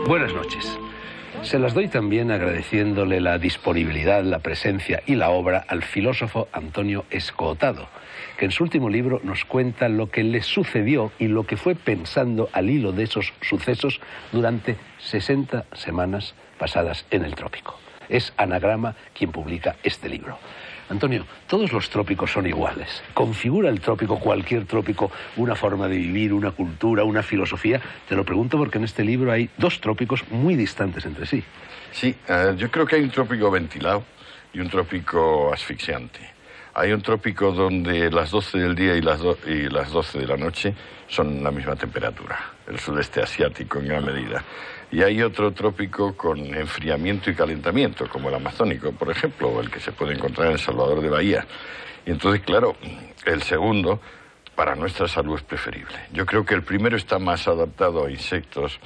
Buenas noches. Se las doy también agradeciéndole la disponibilidad, la presencia y la obra al filósofo Antonio Escootado, que en su último libro nos cuenta lo que le sucedió y lo que fue pensando al hilo de esos sucesos durante 60 semanas pasadas en el trópico. Es Anagrama quien publica este libro. Antonio, todos los trópicos son iguales. ¿Configura el trópico, cualquier trópico, una forma de vivir, una cultura, una filosofía? Te lo pregunto porque en este libro hay dos trópicos muy distantes entre sí. Sí, yo creo que hay un trópico ventilado y un trópico asfixiante. Hay un trópico donde las 12 del día y las 12 de la noche son la misma temperatura, el sudeste asiático en gran medida. Y hay otro trópico con enfriamiento y calentamiento, como el amazónico, por ejemplo, o el que se puede encontrar en Salvador de Bahía. Y entonces, claro, el segundo, para nuestra salud es preferible. Yo creo que el primero está más adaptado a insectos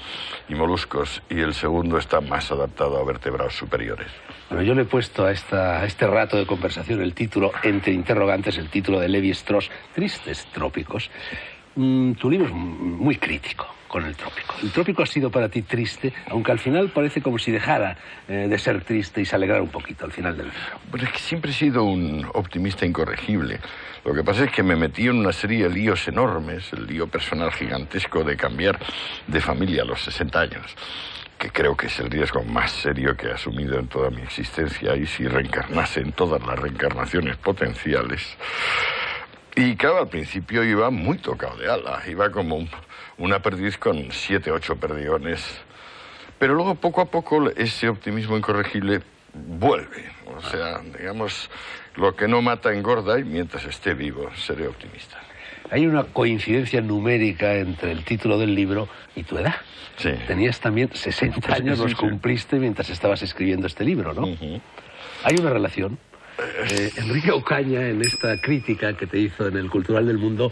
y moluscos y el segundo está más adaptado a vertebrados superiores. Bueno, yo le he puesto a este rato de conversación el título, entre interrogantes, el título de Levi-Strauss, Tristes Trópicos. Tu libro es muy crítico con el trópico. El trópico ha sido para ti triste, aunque al final parece como si dejara de ser triste y se alegrara un poquito al final del libro. Bueno, es que siempre he sido un optimista incorregible. Lo que pasa es que me metí en una serie de líos enormes, el lío personal gigantesco de cambiar de familia a los 60 años, que creo que es el riesgo más serio que he asumido en toda mi existencia, y si reencarnase en todas las reencarnaciones potenciales. Y claro, al principio iba muy tocado de ala, iba como una perdiz con 7, 8 perdigones. Pero luego, poco a poco, ese optimismo incorregible vuelve. O sea, digamos, lo que no mata engorda, y mientras esté vivo, seré optimista. Hay una coincidencia numérica entre el título del libro y tu edad. Sí. Tenías también 60 años, los cumpliste mientras estabas escribiendo este libro, ¿no? ¿Hay una relación? Enrique Ocaña, en esta crítica que te hizo en el Cultural del Mundo,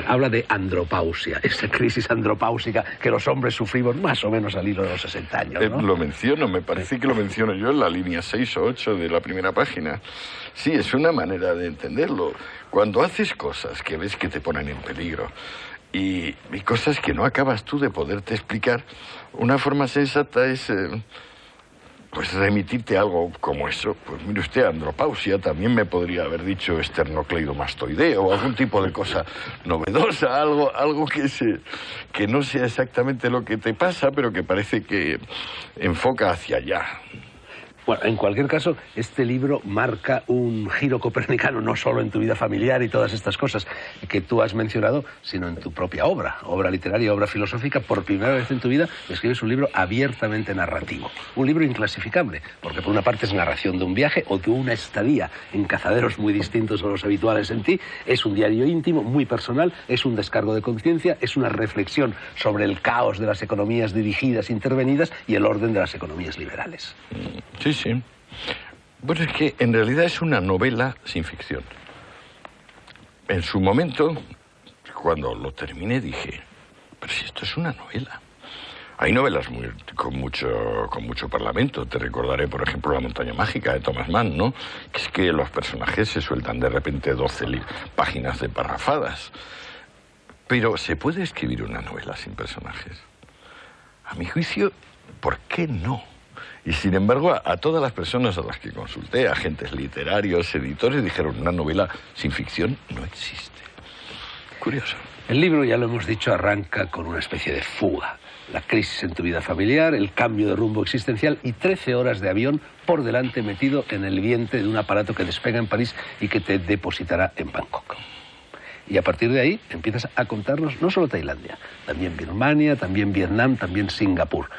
habla de andropausia, esa crisis andropáusica que los hombres sufrimos más o menos al hilo de los 60 años, ¿no? Lo menciono, me parece que lo menciono yo en la línea 6 o 8 de la primera página. Sí, es una manera de entenderlo. Cuando haces cosas que ves que te ponen en peligro y cosas que no acabas tú de poderte explicar, una forma sensata es... pues remitirte a algo como eso. Pues mire usted, andropausia, también me podría haber dicho esternocleidomastoideo o algún tipo de cosa novedosa, algo que no sea exactamente lo que te pasa, pero que parece que enfoca hacia allá. Bueno, en cualquier caso, este libro marca un giro copernicano, no solo en tu vida familiar y todas estas cosas que tú has mencionado, sino en tu propia obra literaria, obra filosófica. Por primera vez en tu vida escribes un libro abiertamente narrativo, un libro inclasificable, porque por una parte es narración de un viaje o de una estadía en cazaderos muy distintos a los habituales en ti, es un diario íntimo, muy personal, es un descargo de conciencia, es una reflexión sobre el caos de las economías dirigidas, intervenidas y el orden de las economías liberales. Sí, sí. Bueno, es que en realidad es una novela sin ficción. En su momento, cuando lo terminé, dije, pero si esto es una novela. Hay novelas con mucho parlamento. Te recordaré, por ejemplo, La montaña mágica de Thomas Mann, ¿no? Que es que los personajes se sueltan de repente 12 páginas de parrafadas. Pero ¿se puede escribir una novela sin personajes? A mi juicio, ¿por qué no? Y sin embargo, a todas las personas a las que consulté, agentes literarios, editores, dijeron, una novela sin ficción no existe. Curioso. El libro, ya lo hemos dicho, arranca con una especie de fuga. La crisis en tu vida familiar, el cambio de rumbo existencial y 13 horas de avión por delante metido en el vientre de un aparato que despega en París y que te depositará en Bangkok. Y a partir de ahí empiezas a contarnos no solo Tailandia, también Birmania, también Vietnam, también Singapur.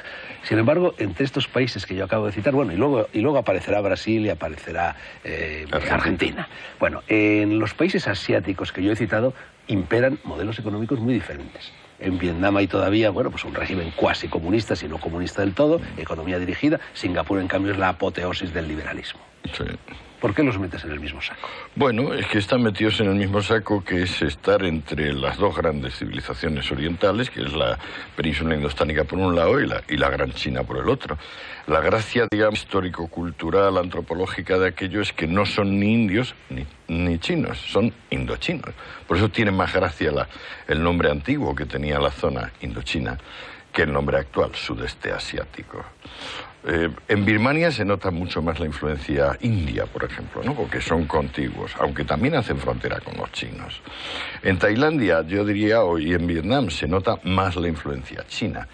Sin embargo, entre estos países que yo acabo de citar, bueno, y luego aparecerá Brasil y aparecerá Argentina. Bueno, en los países asiáticos que yo he citado imperan modelos económicos muy diferentes. En Vietnam hay todavía, bueno, pues un régimen cuasi comunista, si no comunista del todo, economía dirigida. Singapur, en cambio, es la apoteosis del liberalismo. Sí. ¿Por qué los metes en el mismo saco? Bueno, es que están metidos en el mismo saco, que es estar entre las dos grandes civilizaciones orientales, que es la península indostánica por un lado y la gran China por el otro. La gracia, digamos, histórico-cultural, antropológica de aquello es que no son ni indios ni chinos, son indochinos. Por eso tiene más gracia el nombre antiguo que tenía la zona, Indochina. que el nombre actual, sudeste asiático. En Birmania se nota mucho más la influencia india, por ejemplo, ¿no? Porque son contiguos, aunque también hacen frontera con los chinos. En Tailandia, yo diría, y en Vietnam se nota más la influencia china.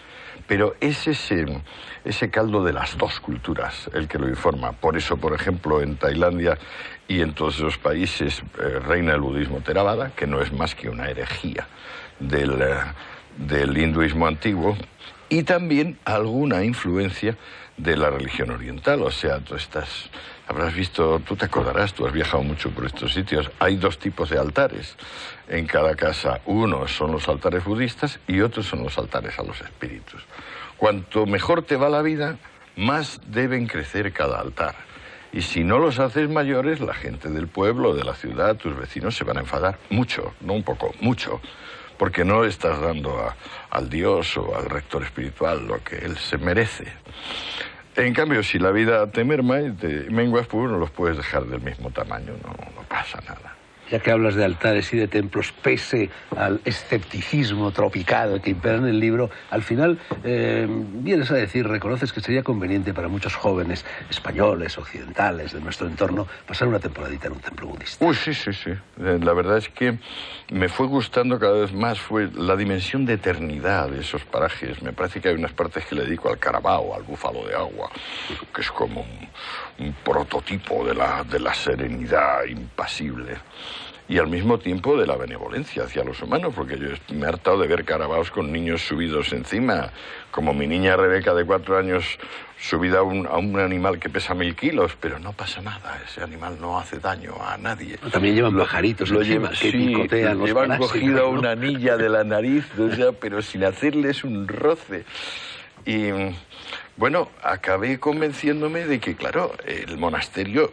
Pero es ese caldo de las dos culturas el que lo informa. Por eso, por ejemplo, en Tailandia y en todos esos países reina el budismo Theravada, que no es más que una herejía del hinduismo antiguo, y también alguna influencia de la religión oriental. O sea, habrás visto, tú te acordarás, tú has viajado mucho por estos sitios, hay dos tipos de altares en cada casa. Uno son los altares budistas y otros son los altares a los espíritus. Cuanto mejor te va la vida, más deben crecer cada altar. Y si no los haces mayores, la gente del pueblo, de la ciudad, tus vecinos se van a enfadar mucho, no un poco, mucho, porque no le estás dando al Dios o al rector espiritual lo que él se merece. En cambio, si la vida te merma y te menguas, pues no los puedes dejar del mismo tamaño, no pasa nada. Ya que hablas de altares y de templos, pese al escepticismo tropical que impera en el libro, al final vienes a decir, reconoces que sería conveniente para muchos jóvenes españoles, occidentales, de nuestro entorno, pasar una temporadita en un templo budista. Uy, sí. La verdad es que me fue gustando cada vez más fue la dimensión de eternidad de esos parajes. Me parece que hay unas partes que le dedico al Carabao, al búfalo de agua, que es como un prototipo de la serenidad impasible. Y al mismo tiempo de la benevolencia hacia los humanos, porque yo me he hartado de ver carabaos con niños subidos encima, como mi niña Rebeca de 4 años subida a un animal que pesa 1000 kilos, pero no pasa nada, ese animal no hace daño a nadie. También llevan pajaritos encima que picotean los llevan parásitos, cogida ¿no? una anilla de la nariz, o sea, pero sin hacerles un roce. Y bueno, acabé convenciéndome de que, claro, el monasterio,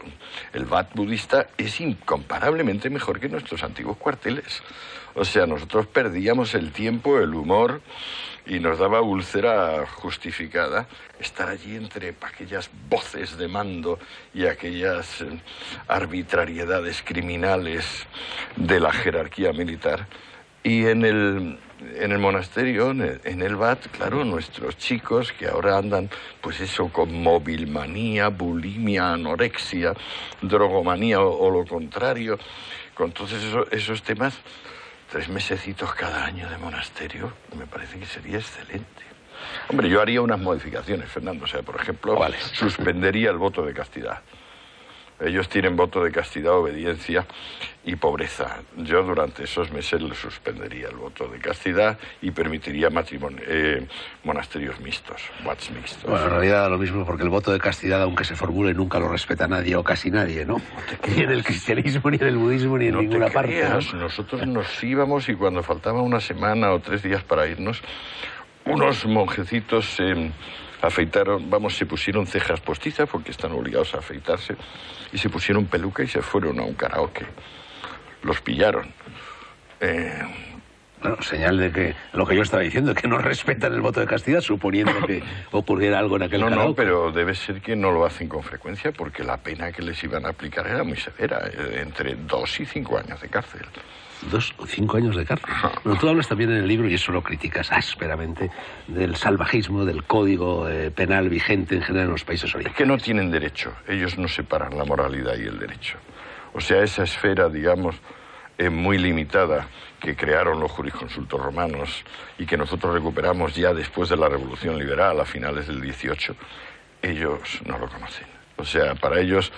el Wat budista, es incomparablemente mejor que nuestros antiguos cuarteles. O sea, nosotros perdíamos el tiempo, el humor, y nos daba úlcera justificada estar allí entre aquellas voces de mando y aquellas arbitrariedades criminales de la jerarquía militar. Y en el monasterio, en el Wat, claro, nuestros chicos que ahora andan, pues eso, con movilmanía, bulimia, anorexia, drogomanía o lo contrario, con todos esos temas, 3 mesecitos cada año de monasterio, me parece que sería excelente. Hombre, yo haría unas modificaciones, Fernando, o sea, por ejemplo, suspendería el voto de castidad. Ellos tienen voto de castidad, obediencia y pobreza. Yo durante esos meses les suspendería el voto de castidad y permitiría monasterios mixtos, wats mixtos. Bueno, en realidad da lo mismo, porque el voto de castidad, aunque se formule, nunca lo respeta nadie o casi nadie, ¿no? Ni en el cristianismo, ni en el budismo, ni en ninguna parte, ¿no? Nosotros nos íbamos y cuando faltaba una semana o 3 días para irnos, unos monjecitos se afeitaron, se pusieron cejas postizas porque están obligados a afeitarse, y se pusieron peluca y se fueron a un karaoke. Los pillaron. Bueno, señal de que lo que yo estaba diciendo, que no respetan el voto de castidad, suponiendo que ocurriera algo en aquel karaoke. No, pero debe ser que no lo hacen con frecuencia, porque la pena que les iban a aplicar era muy severa, entre 2 y 5 años de cárcel. 2 o 5 años de cárcel. Bueno, tú hablas también en el libro, y eso lo criticas ásperamente, del salvajismo, del código penal vigente en general en los países orientales. Es que no tienen derecho, ellos no separan la moralidad y el derecho. O sea, esa esfera, digamos, muy limitada que crearon los jurisconsultos romanos y que nosotros recuperamos ya después de la Revolución Liberal a finales del 18, ellos no lo conocen. O sea, para ellos,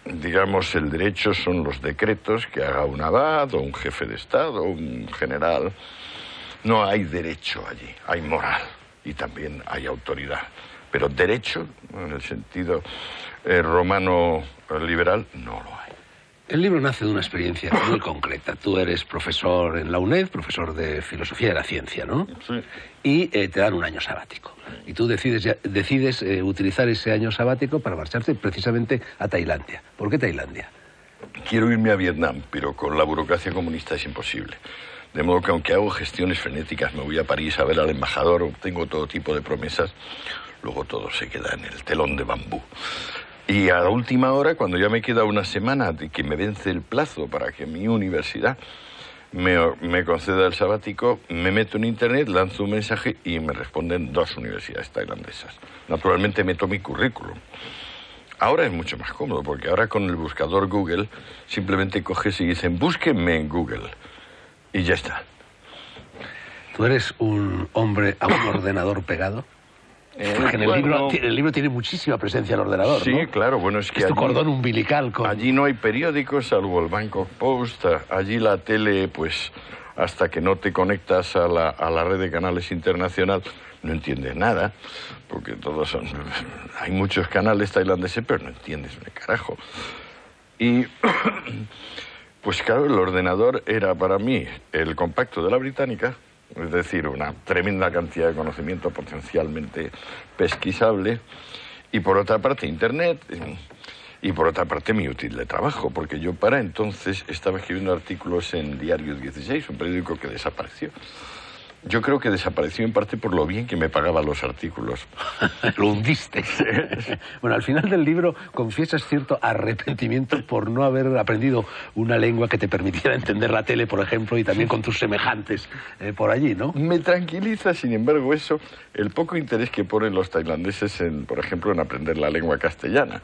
digamos, el derecho son los decretos que haga un abad o un jefe de Estado o un general. No hay derecho allí, hay moral y también hay autoridad. Pero derecho, en el sentido romano liberal, no lo hay. El libro nace de una experiencia muy concreta. Tú eres profesor en la UNED, profesor de Filosofía de la Ciencia, ¿no? Sí. Y te dan un año sabático. Y tú decides utilizar ese año sabático para marcharte precisamente a Tailandia. ¿Por qué Tailandia? Quiero irme a Vietnam, pero con la burocracia comunista es imposible. De modo que aunque hago gestiones frenéticas, me voy a París a ver al embajador, obtengo todo tipo de promesas, luego todo se queda en el telón de bambú. Y a la última hora, cuando ya me queda una semana de que me vence el plazo para que mi universidad me conceda el sabático, me meto en internet, lanzo un mensaje y me responden 2 universidades tailandesas. Naturalmente meto mi currículum. Ahora es mucho más cómodo, porque ahora con el buscador Google simplemente coges y dicen búsquenme en Google y ya está. ¿Tú eres un hombre a un ordenador pegado? Porque en el libro tiene muchísima presencia el ordenador, sí, ¿no? Claro, bueno, es que tu cordón umbilical con... Allí no hay periódicos, salvo el Bangkok Post. Allí la tele, pues, hasta que no te conectas a la red de canales internacional, no entiendes nada, porque todos son... Hay muchos canales tailandeses, pero no entiendes un carajo. Y, pues claro, el ordenador era para mí el compacto de la británica, es decir, una tremenda cantidad de conocimiento potencialmente pesquisable, y por otra parte Internet, y por otra parte mi útil de trabajo, porque yo para entonces estaba escribiendo artículos en Diario 16, un periódico que desapareció. Yo creo que desapareció en parte por lo bien que me pagaban los artículos. Lo hundiste. Bueno, al final del libro confiesas cierto arrepentimiento por no haber aprendido una lengua que te permitiera entender la tele, por ejemplo, y también con tus semejantes por allí, ¿no? Me tranquiliza, sin embargo, eso, el poco interés que ponen los tailandeses, por ejemplo, en aprender la lengua castellana,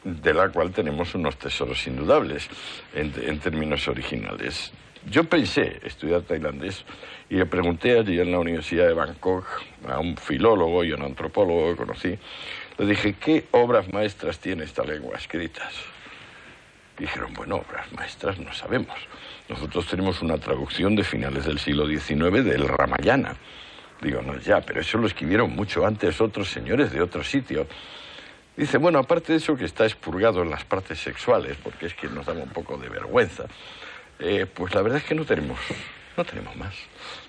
de la cual tenemos unos tesoros indudables en términos originales. Yo pensé estudiar tailandés y le pregunté allí en la Universidad de Bangkok a un filólogo y a un antropólogo que conocí. Le dije, ¿qué obras maestras tiene esta lengua escritas? Dijeron, bueno, obras maestras no sabemos. Nosotros tenemos una traducción de finales del siglo XIX del Ramayana. Digo, no, ya, pero eso lo escribieron mucho antes otros señores de otro sitio. Dice, bueno, aparte de eso que está expurgado en las partes sexuales, porque es que nos daba un poco de vergüenza, pues la verdad es que no tenemos más.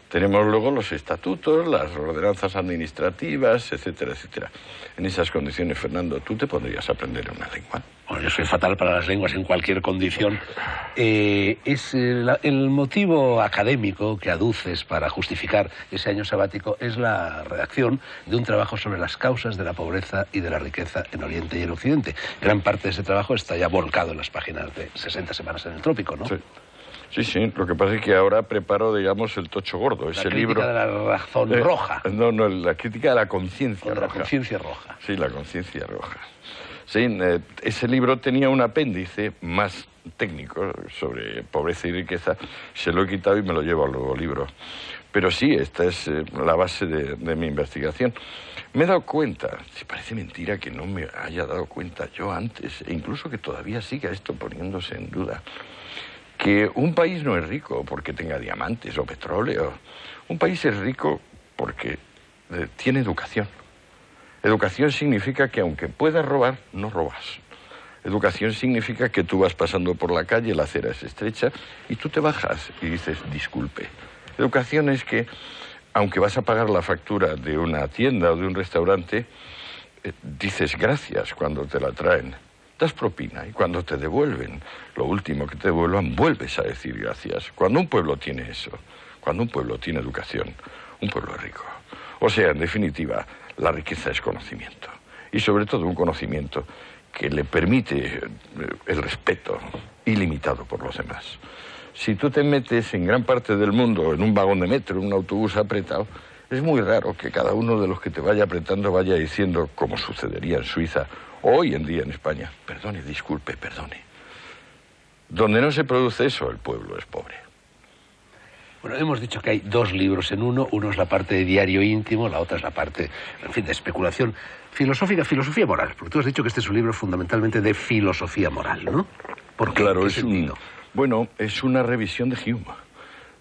Tenemos luego los estatutos, las ordenanzas administrativas, etcétera, etcétera. En esas condiciones, Fernando, ¿tú te podrías aprender una lengua? Bueno, yo soy fatal para las lenguas en cualquier condición. Es el motivo académico que aduces para justificar ese año sabático es la redacción de un trabajo sobre las causas de la pobreza y de la riqueza en Oriente y en Occidente. Gran parte de ese trabajo está ya volcado en las páginas de 60 semanas en el trópico, ¿no? Sí. Sí, lo que pasa es que ahora preparo, digamos, el tocho gordo, ese libro... La crítica de la razón roja. No, la crítica de la conciencia roja. La conciencia roja. Sí, la conciencia roja. Sí, ese libro tenía un apéndice más técnico sobre pobreza y riqueza, se lo he quitado y me lo llevo al nuevo libro. Pero sí, esta es la base de mi investigación. Me he dado cuenta, si parece mentira que no me haya dado cuenta yo antes, e incluso que todavía siga esto poniéndose en duda, que un país no es rico porque tenga diamantes o petróleo. Un país es rico porque tiene educación. Educación significa que aunque puedas robar, no robas. Educación significa que tú vas pasando por la calle, la acera es estrecha, y tú te bajas y dices, disculpe. Educación es que, aunque vas a pagar la factura de una tienda o de un restaurante, dices gracias cuando te la traen. Das propina y cuando te devuelven, lo último que te devuelvan, vuelves a decir gracias. Cuando un pueblo tiene eso, cuando un pueblo tiene educación, un pueblo es rico. O sea, en definitiva, la riqueza es conocimiento. Y sobre todo un conocimiento que le permite el respeto ilimitado por los demás. Si tú te metes en gran parte del mundo en un vagón de metro, en un autobús apretado, es muy raro que cada uno de los que te vaya apretando vaya diciendo, como sucedería en Suiza, hoy en día en España, perdone, disculpe, perdone. Donde no se produce eso, el pueblo es pobre. Bueno, hemos dicho que hay 2 libros en uno. Uno es la parte de diario íntimo, la otra es la parte, en fin, de especulación filosófica, filosofía moral. Porque tú has dicho que este es un libro fundamentalmente de filosofía moral, ¿no? ¿Por qué? Claro, ¿Qué sentido? Bueno, es una revisión de Hume.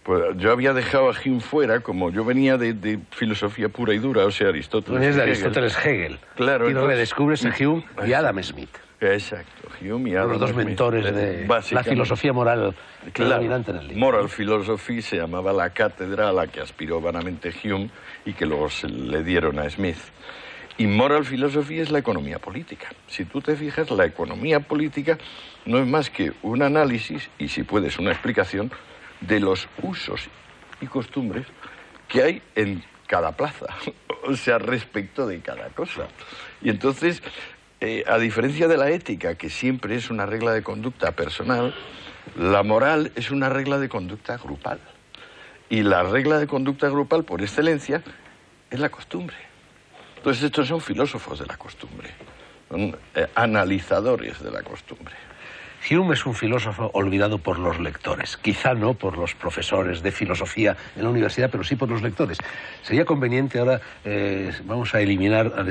Pues yo había dejado a Hume fuera, como yo venía de filosofía pura y dura, o sea, Aristóteles. Venías de Aristóteles Hegel. Claro. Y redescubres a Hume y Adam Smith. Exacto, Hume y Adam Smith. Los 2 mentores de la filosofía moral predominante en el libro. Moral Philosophy se llamaba la cátedra a la que aspiró vanamente Hume y que luego le dieron a Smith. Y Moral Philosophy es la economía política. Si tú te fijas, la economía política no es más que un análisis, y si puedes una explicación, de los usos y costumbres que hay en cada plaza, o sea, respecto de cada cosa. Y entonces, a diferencia de la ética, que siempre es una regla de conducta personal, La moral es una regla de conducta grupal. Y la regla de conducta grupal, por excelencia, es la costumbre. Entonces estos son filósofos de la costumbre, son analizadores de la costumbre. Hume es un filósofo olvidado por los lectores, quizá no por los profesores de filosofía en la universidad, pero sí por los lectores. Sería conveniente ahora, vamos a eliminar al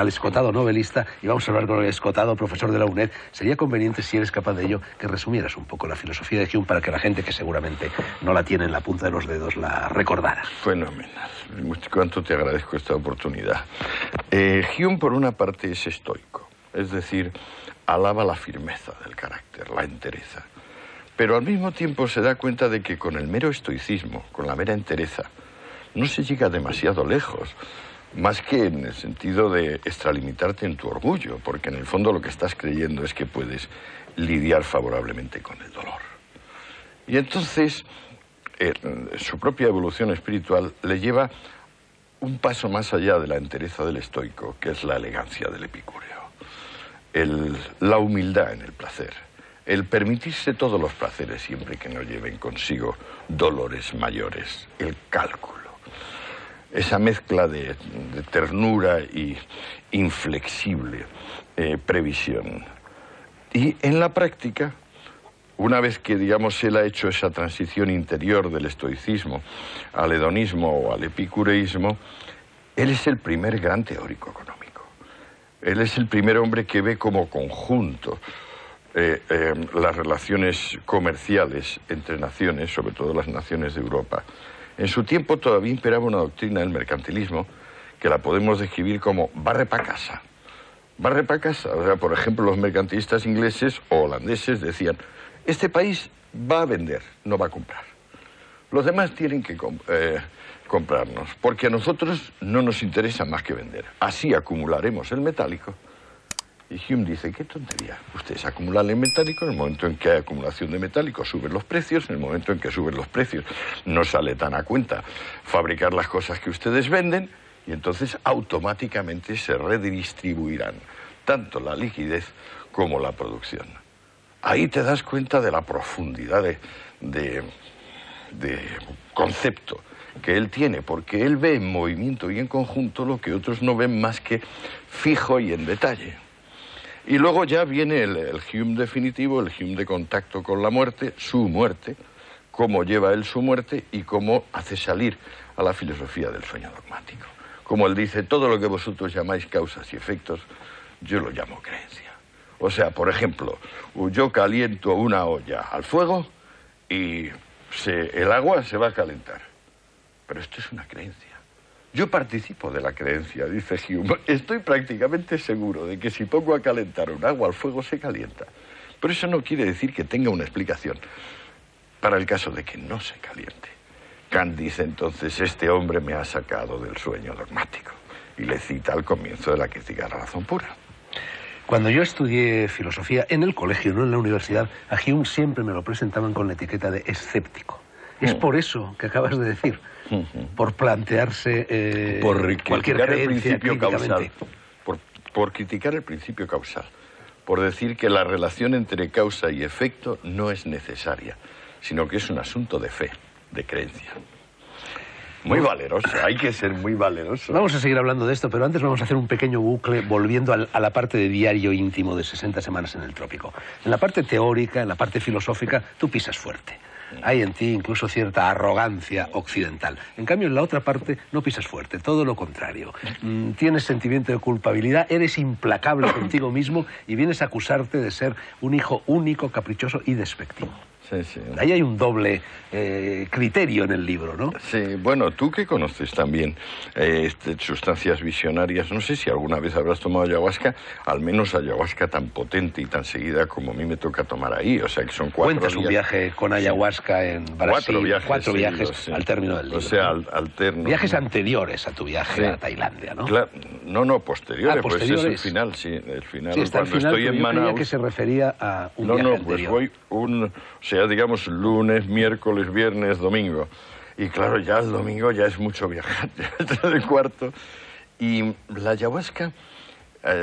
escotado novelista y vamos a hablar con el escotado profesor de la UNED. Sería conveniente, si eres capaz de ello, que resumieras un poco la filosofía de Hume para que la gente que seguramente no la tiene en la punta de los dedos la recordara. Fenomenal. Cuánto te agradezco esta oportunidad. Hume, por una parte, es estoico, es decir, alaba la firmeza del carácter, la entereza. Pero al mismo tiempo se da cuenta de que con el mero estoicismo, con la mera entereza, no se llega demasiado lejos, más que en el sentido de extralimitarte en tu orgullo, porque en el fondo lo que estás creyendo es que puedes lidiar favorablemente con el dolor. Y entonces, su propia evolución espiritual le lleva un paso más allá de la entereza del estoico, que es la elegancia del epicúreo. La humildad en el placer, el permitirse todos los placeres siempre que no lleven consigo dolores mayores, el cálculo, esa mezcla de ternura y inflexible previsión. Y en la práctica, una vez que, digamos, él ha hecho esa transición interior del estoicismo al hedonismo o al epicureísmo, él es el primer gran teórico económico. Él es el primer hombre que ve como conjunto las relaciones comerciales entre naciones, sobre todo las naciones de Europa. En su tiempo todavía imperaba una doctrina del mercantilismo que la podemos describir como barre pa' casa. Barre pa' casa. O sea, por ejemplo, los mercantilistas ingleses o holandeses decían, este país va a vender, no va a comprar. Los demás tienen que comprarnos, porque a nosotros no nos interesa más que vender. Así acumularemos el metálico. Y Hume dice, qué tontería. Ustedes acumulan el metálico, en el momento en que hay acumulación de metálico suben los precios, en el momento en que suben los precios no sale tan a cuenta fabricar las cosas que ustedes venden, y entonces automáticamente se redistribuirán tanto la liquidez como la producción. Ahí te das cuenta de la profundidad de concepto que él tiene, porque él ve en movimiento y en conjunto lo que otros no ven más que fijo y en detalle. Y luego ya viene el Hume definitivo, el Hume de contacto con la muerte, su muerte, cómo lleva él su muerte y cómo hace salir a la filosofía del sueño dogmático. Como él dice, todo lo que vosotros llamáis causas y efectos, yo lo llamo creencia. O sea, por ejemplo, yo caliento una olla al fuego y el agua se va a calentar. Pero esto es una creencia. Yo participo de la creencia, dice Hume. Estoy prácticamente seguro de que si pongo a calentar un agua al fuego se calienta. Pero eso no quiere decir que tenga una explicación para el caso de que no se caliente. Kant dice entonces, este hombre me ha sacado del sueño dogmático. Y le cita al comienzo de la crítica de la razón pura. Cuando yo estudié filosofía en el colegio, no en la universidad, a Hume siempre me lo presentaban con la etiqueta de escéptico. Es por eso que acabas de decir, por plantearse cualquier creencia críticamente. Por criticar el principio causal, por decir que la relación entre causa y efecto no es necesaria, sino que es un asunto de fe, de creencia. Muy valeroso, hay que ser muy valeroso. Vamos a seguir hablando de esto, pero antes vamos a hacer un pequeño bucle volviendo a la parte de diario íntimo de 60 semanas en el trópico. En la parte teórica, en la parte filosófica, tú pisas fuerte. Hay en ti incluso cierta arrogancia occidental. En cambio, en la otra parte no pisas fuerte, todo lo contrario. Tienes sentimiento de culpabilidad, eres implacable contigo mismo y vienes a acusarte de ser un hijo único, caprichoso y despectivo. Sí, sí. Ahí hay un doble criterio en el libro, ¿no? Sí, bueno, tú que conoces también sustancias visionarias, no sé si alguna vez habrás tomado ayahuasca, al menos ayahuasca tan potente y tan seguida como a mí me toca tomar ahí, o sea que son 4 días. Cuentas un viaje con ayahuasca en Brasil, 4 viajes sí. Al término del libro. O sea, alterno. Viajes anteriores a tu viaje a Tailandia, ¿no? Claro, no, posteriores, posteriores. Pues es el final, sí, el final. Sí, está cuando el final, estoy en yo Manaus. creía que se refería a un viaje pues anterior. voy sea, digamos, lunes, miércoles, viernes, domingo. Y claro, ya el domingo ya es mucho viajar, ya es el cuarto. Y la ayahuasca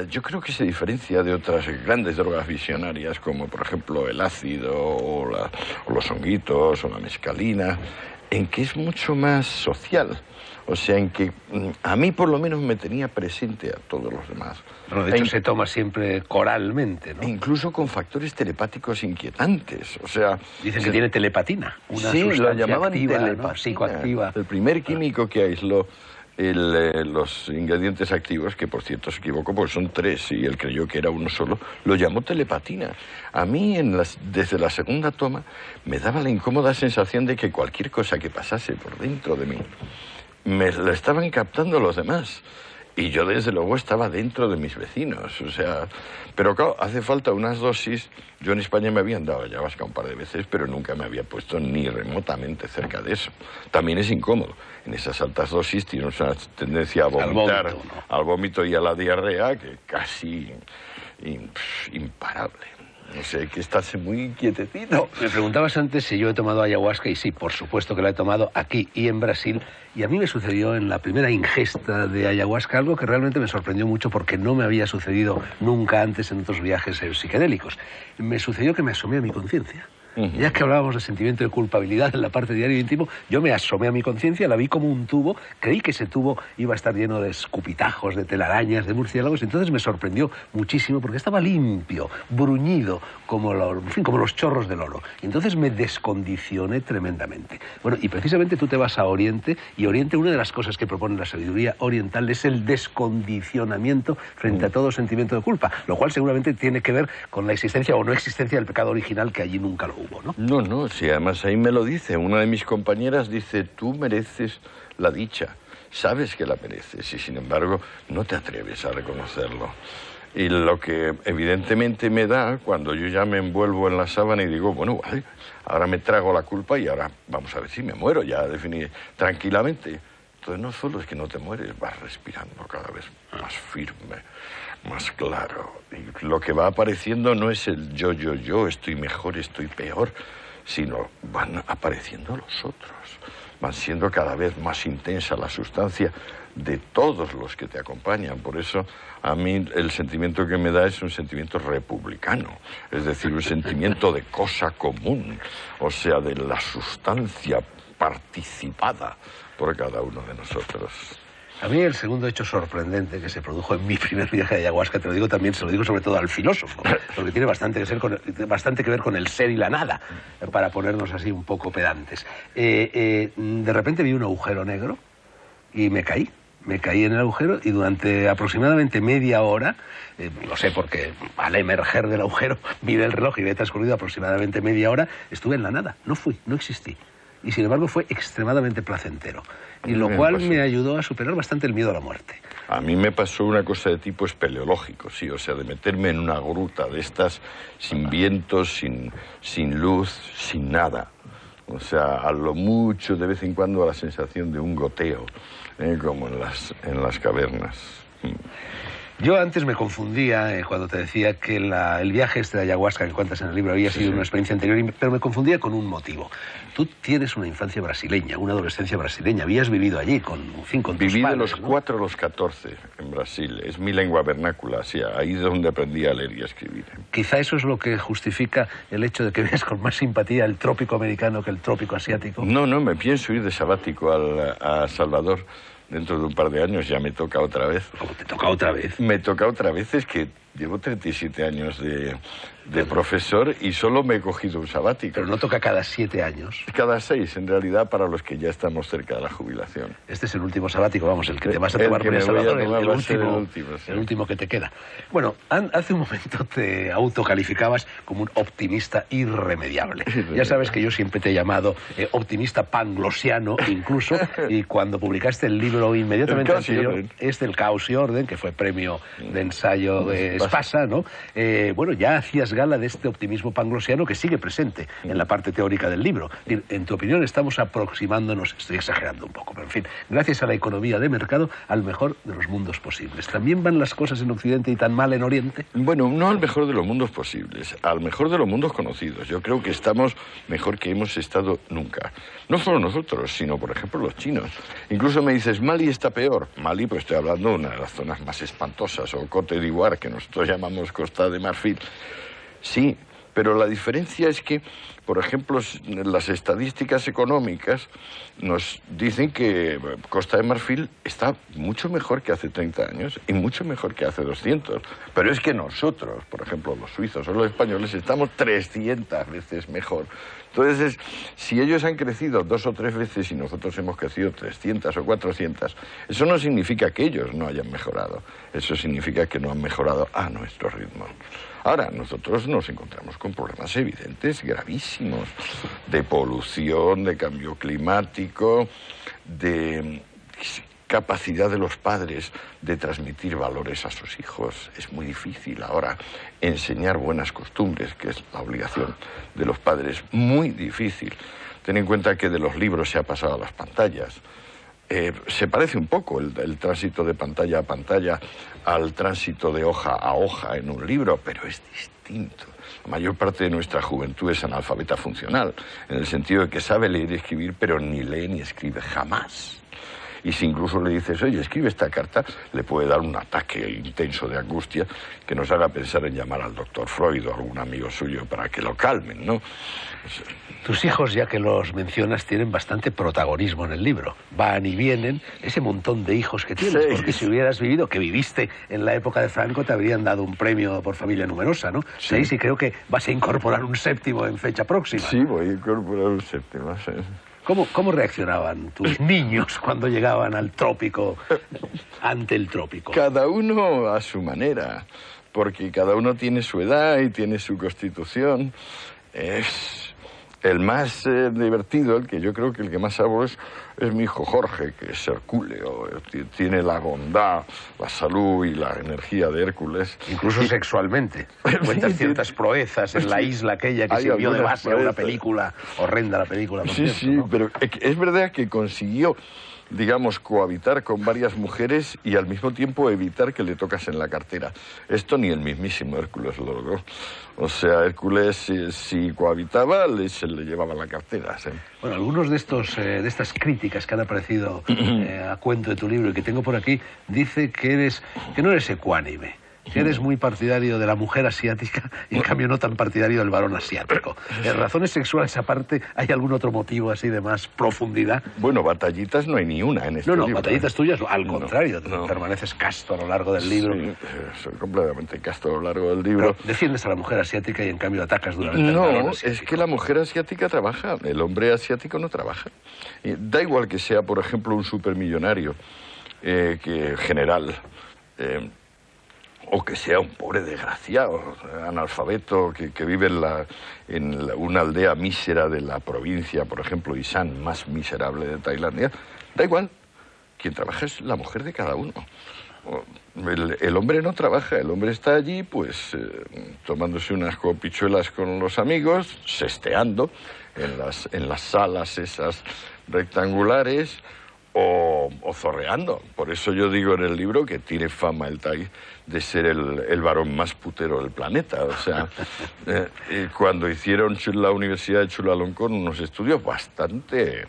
Yo creo que se diferencia de otras grandes drogas visionarias, como por ejemplo el ácido o los honguitos o la mescalina, en que es mucho más social. O sea, en que a mí por lo menos me tenía presente a todos los demás. Bueno, de hecho se toma siempre coralmente, ¿no? Incluso con factores telepáticos inquietantes. O sea, dicen que tiene telepatina, una sí, sustancia lo llamaban activa, telepatina, ¿no? Psicoactiva. El primer químico que aisló los ingredientes activos, que por cierto se equivocó porque son 3 y él creyó que era uno solo, lo llamó telepatina. A mí desde la segunda toma me daba la incómoda sensación de que cualquier cosa que pasase por dentro de mí me la estaban captando los demás. Y yo desde luego estaba dentro de mis vecinos, o sea... Pero claro, hace falta unas dosis. Yo en España me habían dado ayahuasca un par de veces, pero nunca me había puesto ni remotamente cerca de eso. También es incómodo. En esas altas dosis tienes una tendencia a vomitar, al vómito y a la diarrea, que casi imparable. No sé, hay que estarse muy quietecito. Me preguntabas antes si yo he tomado ayahuasca, y sí, por supuesto que la he tomado aquí y en Brasil. Y a mí me sucedió en la primera ingesta de ayahuasca algo que realmente me sorprendió mucho porque no me había sucedido nunca antes en otros viajes psicodélicos. Me sucedió que me asomé a mi conciencia. Ya que hablábamos de sentimiento de culpabilidad en la parte diario y íntimo, yo me asomé a mi conciencia, la vi como un tubo, creí que ese tubo iba a estar lleno de escupitajos, de telarañas, de murciélagos, y entonces me sorprendió muchísimo porque estaba limpio, bruñido, como los chorros del oro. Y entonces me descondicioné tremendamente. Bueno, y precisamente tú te vas a Oriente, y Oriente, una de las cosas que propone la sabiduría oriental es el descondicionamiento frente a todo sentimiento de culpa, lo cual seguramente tiene que ver con la existencia o no existencia del pecado original, que allí nunca lo hubo. No, sí, además ahí me lo dice. Una de mis compañeras dice, tú mereces la dicha, sabes que la mereces y sin embargo no te atreves a reconocerlo. Y lo que evidentemente me da cuando yo ya me envuelvo en la sábana y digo, bueno, vale, ahora me trago la culpa y ahora vamos a ver si me muero, ya definí tranquilamente. Entonces no solo es que no te mueres, vas respirando cada vez más firme, más claro. Y lo que va apareciendo no es el yo, estoy mejor, estoy peor, sino van apareciendo los otros. Van siendo cada vez más intensa la sustancia de todos los que te acompañan. Por eso a mí el sentimiento que me da es un sentimiento republicano, es decir, un sentimiento de cosa común, o sea, de la sustancia participada por cada uno de nosotros. A mí el segundo hecho sorprendente que se produjo en mi primer viaje de ayahuasca, te lo digo también, se lo digo sobre todo al filósofo, porque tiene bastante que ver con el ser y la nada, para ponernos así un poco pedantes. De repente vi un agujero negro y me caí en el agujero y durante aproximadamente media hora, lo sé porque al emerger del agujero miré el reloj y había transcurrido aproximadamente media hora, estuve en la nada, no existí. Y sin embargo fue extremadamente placentero. Y lo cual me ayudó a superar bastante el miedo a la muerte. A mí me pasó una cosa de tipo espeleológico, sí, o sea, de meterme en una gruta de estas sin vientos, sin luz, sin nada. O sea, a lo mucho, de vez en cuando, la sensación de un goteo, como en las cavernas. Yo antes me confundía cuando te decía que el viaje este de ayahuasca que cuentas en el libro había sido una experiencia anterior, pero me confundía con un motivo. Tú tienes una infancia brasileña, una adolescencia brasileña, habías vivido allí con tus padres. Viví de los 4 a los 14 en Brasil, es mi lengua vernácula, o sea, ahí es donde aprendí a leer y a escribir. Quizá eso es lo que justifica el hecho de que veas con más simpatía el trópico americano que el trópico asiático. No, me pienso ir de sabático a Salvador. Dentro de un par de años ya me toca otra vez. ¿Cómo te toca otra vez? Me toca otra vez, es que llevo 37 años de profesor y solo me he cogido un sabático. Pero no toca cada 7 años. Cada 6, en realidad, para los que ya estamos cerca de la jubilación. Este es el último sabático, vamos, el que te vas a tomar con El Salvador, el último que te queda. Bueno, hace un momento te autocalificabas como un optimista irremediable. Ya sabes que yo siempre te he llamado optimista panglosiano, incluso, y cuando publicaste el libro inmediatamente anterior, es del Caos y Orden, que fue premio de ensayo les pasa, ¿no? Bueno, ya hacías gala de este optimismo panglosiano que sigue presente en la parte teórica del libro. En tu opinión, estamos aproximándonos, estoy exagerando un poco, pero en fin, gracias a la economía de mercado, al mejor de los mundos posibles. ¿También van las cosas en Occidente y tan mal en Oriente? Bueno, no al mejor de los mundos posibles, al mejor de los mundos conocidos. Yo creo que estamos mejor que hemos estado nunca. No solo nosotros, sino, por ejemplo, los chinos. Incluso me dices, Mali está peor. Mali, pues estoy hablando de una de las zonas más espantosas, o Côte d'Ivoire, que nosotros llamamos Costa de Marfil. Sí, pero la diferencia es que, por ejemplo, las estadísticas económicas nos dicen que Costa de Marfil está mucho mejor que hace 30 años y mucho mejor que hace 200. Pero es que nosotros, por ejemplo, los suizos o los españoles, estamos 300 veces mejor. Entonces, si ellos han crecido 2 o 3 veces y nosotros hemos crecido 300 o 400, eso no significa que ellos no hayan mejorado. Eso significa que no han mejorado a nuestro ritmo. Ahora, nosotros nos encontramos con problemas evidentes, gravísimos, de polución, de cambio climático, de capacidad de los padres de transmitir valores a sus hijos. Es muy difícil ahora enseñar buenas costumbres, que es la obligación de los padres. Muy difícil. Ten en cuenta que de los libros se ha pasado a las pantallas. Se parece un poco el tránsito de pantalla a pantalla al tránsito de hoja a hoja en un libro, pero es distinto. La mayor parte de nuestra juventud es analfabeta funcional, en el sentido de que sabe leer y escribir, pero ni lee ni escribe jamás. Y si incluso le dices, oye, escribe esta carta, le puede dar un ataque intenso de angustia que nos haga pensar en llamar al doctor Freud o a algún amigo suyo para que lo calmen, ¿no? Tus hijos, ya que los mencionas, tienen bastante protagonismo en el libro. Van y vienen, ese montón de hijos que tienes, porque si hubieras vivido, que viviste en la época de Franco, te habrían dado un premio por familia numerosa, ¿no? Sí. 6, y creo que vas a incorporar un 7º en fecha próxima. Sí, voy a incorporar un 7º, sí. ¿Cómo reaccionaban tus niños cuando llegaban al trópico, ante el trópico? Cada uno a su manera, porque cada uno tiene su edad y tiene su constitución. Es el más divertido, el que yo creo que el que más hablo es mi hijo Jorge, que es hercúleo, tiene la bondad, la salud y la energía de Hércules. Incluso sexualmente. Cuentas ciertas proezas en la isla aquella que sirvió de base a una película, horrenda la película. Sí, cierto, sí, ¿no? pero es verdad que consiguió, digamos, cohabitar con varias mujeres y al mismo tiempo evitar que le tocasen la cartera. Esto ni el mismísimo Hércules lo logró. O sea, Hércules, si cohabitaba, se le llevaba la cartera, ¿sí? Bueno, algunos de estas críticas que han aparecido a cuento de tu libro y que tengo por aquí, dice que no eres ecuánime, que eres muy partidario de la mujer asiática y en cambio no tan partidario del varón asiático. ¿Razones sexuales aparte, hay algún otro motivo así de más profundidad? Bueno, batallitas no hay ni una en este libro. No, batallitas tuyas, al contrario, permaneces casto a lo largo del libro. Sí, soy completamente casto a lo largo del libro. Pero defiendes a la mujer asiática y en cambio atacas duramente al varón asiático. Es que la mujer asiática trabaja, el hombre asiático no trabaja. Da igual que sea, por ejemplo, un supermillonario general, o que sea un pobre desgraciado, analfabeto, que vive en una aldea mísera de la provincia, por ejemplo, Isan, más miserable de Tailandia. Da igual, quien trabaja es la mujer de cada uno. El hombre no trabaja, el hombre está allí, pues, tomándose unas copichuelas con los amigos, sesteando en las salas esas rectangulares, o zorreando. Por eso yo digo en el libro que tiene fama el Thai de ser el varón más putero del planeta. O sea, cuando hicieron la Universidad de Chulalongkorn unos estudios bastante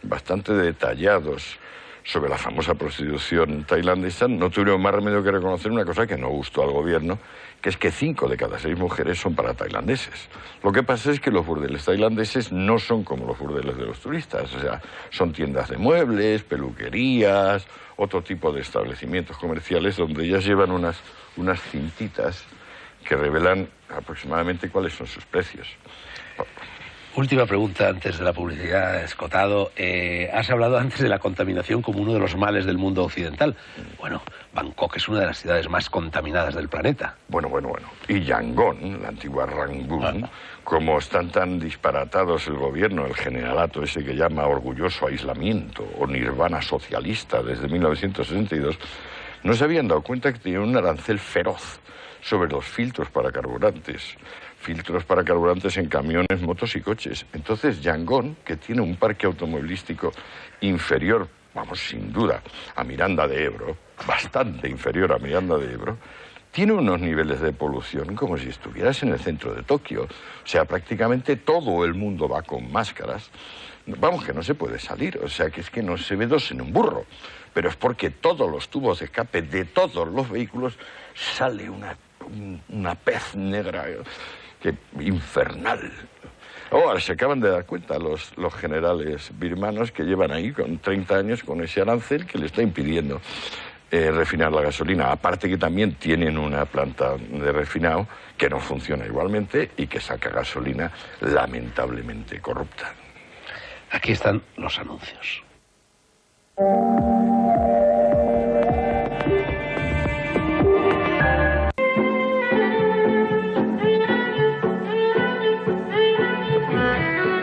detallados sobre la famosa prostitución tailandesa, no tuvieron más remedio que reconocer una cosa que no gustó al gobierno, que es que 5 de cada 6 mujeres son para tailandeses. Lo que pasa es que los burdeles tailandeses no son como los burdeles de los turistas, o sea, son tiendas de muebles, peluquerías, otro tipo de establecimientos comerciales donde ellas llevan unas cintitas que revelan aproximadamente cuáles son sus precios. Última pregunta antes de la publicidad, Escotado. Has hablado antes de la contaminación como uno de los males del mundo occidental. Bueno, Bangkok es una de las ciudades más contaminadas del planeta. Bueno. Y Yangon, la antigua Rangún, como están tan disparatados el gobierno, el generalato ese que llama orgulloso aislamiento o nirvana socialista desde 1962, no se habían dado cuenta que tenían un arancel feroz sobre los filtros para carburantes en camiones, motos y coches. Entonces Yangon, que tiene un parque automovilístico inferior, vamos, sin duda, a Miranda de Ebro, bastante inferior a Miranda de Ebro, tiene unos niveles de polución como si estuvieras en el centro de Tokio. O sea, prácticamente todo el mundo va con máscaras. Vamos, que no se puede salir, o sea, que es que no se ve dos en un burro. Pero es porque todos los tubos de escape de todos los vehículos sale una pez negra infernal. Ahora se acaban de dar cuenta los generales birmanos que llevan ahí con 30 años con ese arancel que le está impidiendo refinar la gasolina. Aparte que también tienen una planta de refinado que no funciona igualmente y que saca gasolina lamentablemente corrupta. Aquí están los anuncios.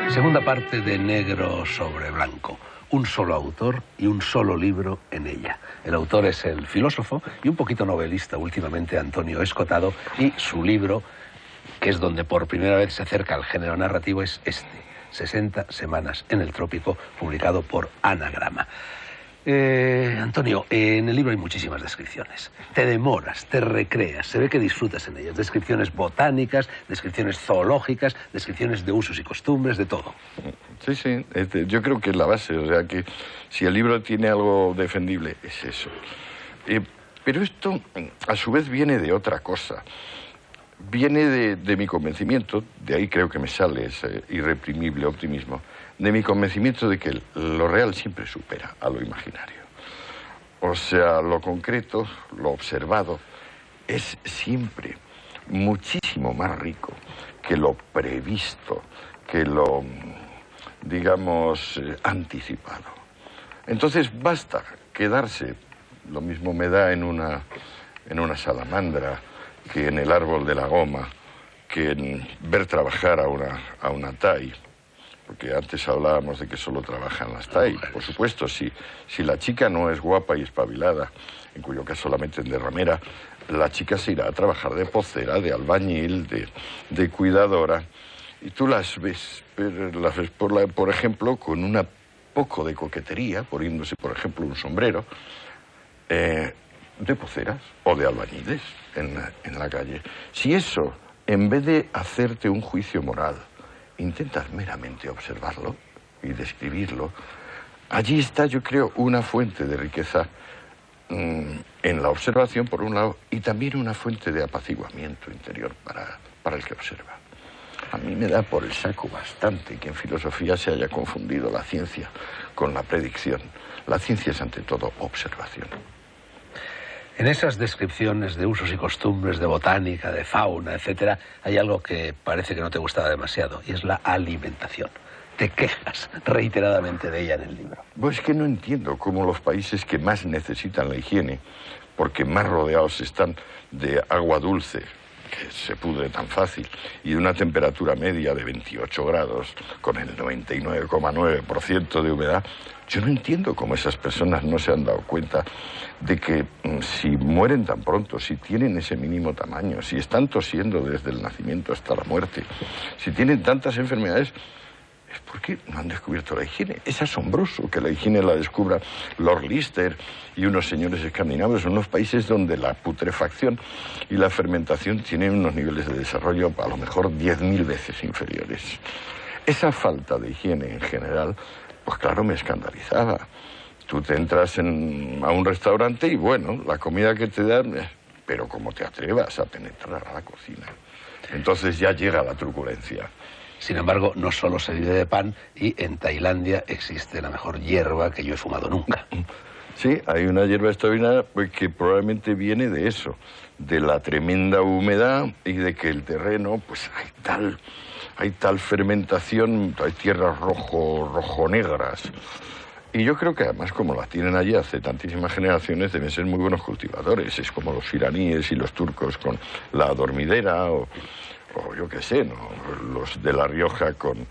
Segunda parte de Negro sobre Blanco. Un solo autor y un solo libro en ella. El autor es el filósofo y un poquito novelista últimamente Antonio Escotado, y su libro, que es donde por primera vez se acerca al género narrativo, es este, 60 semanas en el trópico, publicado por Anagrama. Antonio, en el libro hay muchísimas descripciones. Te demoras, te recreas, se ve que disfrutas en ellas. Descripciones botánicas, descripciones zoológicas, descripciones de usos y costumbres, de todo. Sí, sí, yo creo que es la base, o sea que si el libro tiene algo defendible, es eso. Pero esto, a su vez, viene de otra cosa. Viene de mi convencimiento, de ahí creo que me sale ese irreprimible optimismo, de mi convencimiento de que lo real siempre supera a lo imaginario. O sea, lo concreto, lo observado, es siempre muchísimo más rico que lo previsto, que lo, digamos, anticipado. Entonces basta quedarse, lo mismo me da en una salamandra, que en el árbol de la goma, que en ver trabajar a una TAI, porque antes hablábamos de que solo trabajan las TAI. Por supuesto, si la chica no es guapa y espabilada, en cuyo caso la meten de ramera, la chica se irá a trabajar de pocera, de albañil, de cuidadora, y tú las ves por ejemplo, con un poco de coquetería, poniéndose, por ejemplo, un sombrero, de poceras o de albañiles en la calle. Si eso, en vez de hacerte un juicio moral, intentas meramente observarlo y describirlo, allí está, yo creo, una fuente de riqueza en la observación, por un lado, y también una fuente de apaciguamiento interior para el que observa. A mí me da por el saco bastante que en filosofía se haya confundido la ciencia con la predicción. La ciencia es, ante todo, observación. En esas descripciones de usos y costumbres, de botánica, de fauna, etcétera, hay algo que parece que no te gustaba demasiado, y es la alimentación. Te quejas reiteradamente de ella en el libro. Pues es que no entiendo cómo los países que más necesitan la higiene, porque más rodeados están de agua dulce, que se pudre tan fácil, y de una temperatura media de 28 grados, con el 99,9% de humedad, yo no entiendo cómo esas personas no se han dado cuenta de que si mueren tan pronto, si tienen ese mínimo tamaño, si están tosiendo desde el nacimiento hasta la muerte, si tienen tantas enfermedades, es porque no han descubierto la higiene. Es asombroso que la higiene la descubra Lord Lister y unos señores escandinavos en unos países donde la putrefacción y la fermentación tienen unos niveles de desarrollo a lo mejor 10.000 veces inferiores. Esa falta de higiene en general, pues claro, me escandalizaba. Tú te entras a un restaurante y bueno, la comida que te dan, pero como te atrevas a penetrar a la cocina. Entonces ya llega la truculencia. Sin embargo, no solo se vive de pan, y en Tailandia existe la mejor hierba que yo he fumado nunca. Sí, hay una hierba extraordinaria que probablemente viene de eso, de la tremenda humedad y de que el terreno, pues hay tal fermentación, hay tierras rojo-negras. Y yo creo que además, como la tienen allí hace tantísimas generaciones, deben ser muy buenos cultivadores. Es como los iraníes y los turcos con la dormidera, o yo qué sé, ¿no? Los de La Rioja con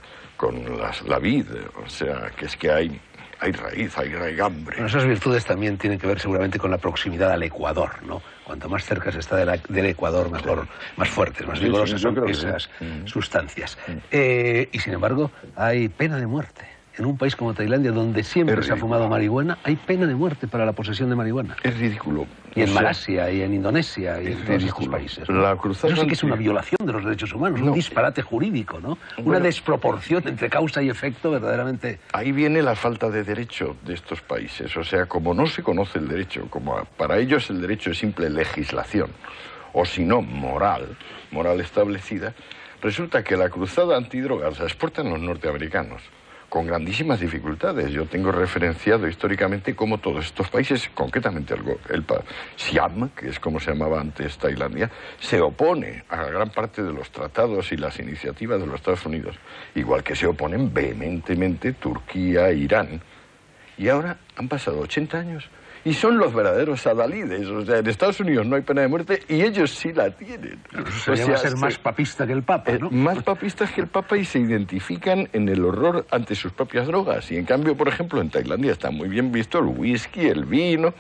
la vid. O sea, que es que hay hay raíz, hay raigambre. Bueno, esas virtudes también tienen que ver seguramente con la proximidad al Ecuador, ¿no? Cuanto más cerca se está del Ecuador, mejor, más fuertes, más vigorosas son esas sustancias. Y sin embargo, hay pena de muerte. En un país como Tailandia, donde siempre se ha fumado marihuana, hay pena de muerte para la posesión de marihuana. Es ridículo. Y en Malasia, y en Indonesia, y en todos estos países, ¿no? La cruzada Eso sí que es una violación de los derechos humanos, un disparate jurídico, ¿no? Una desproporción entre causa y efecto verdaderamente... Ahí viene la falta de derecho de estos países. O sea, como no se conoce el derecho, como para ellos el derecho es simple legislación, o si no, moral establecida, resulta que la cruzada antidrogas la exportan los norteamericanos con grandísimas dificultades. Yo tengo referenciado históricamente cómo todos estos países, concretamente el Siam, que es como se llamaba antes Tailandia, se opone a gran parte de los tratados y las iniciativas de los Estados Unidos, igual que se oponen vehementemente Turquía e Irán. Y ahora han pasado 80 años y son los verdaderos adalides. O sea, en Estados Unidos no hay pena de muerte y ellos sí la tienen. Eso sería ser más papista que el Papa, ¿no? Más papistas que el Papa, y se identifican en el horror ante sus propias drogas. Y en cambio, por ejemplo, en Tailandia está muy bien visto el whisky, el vino.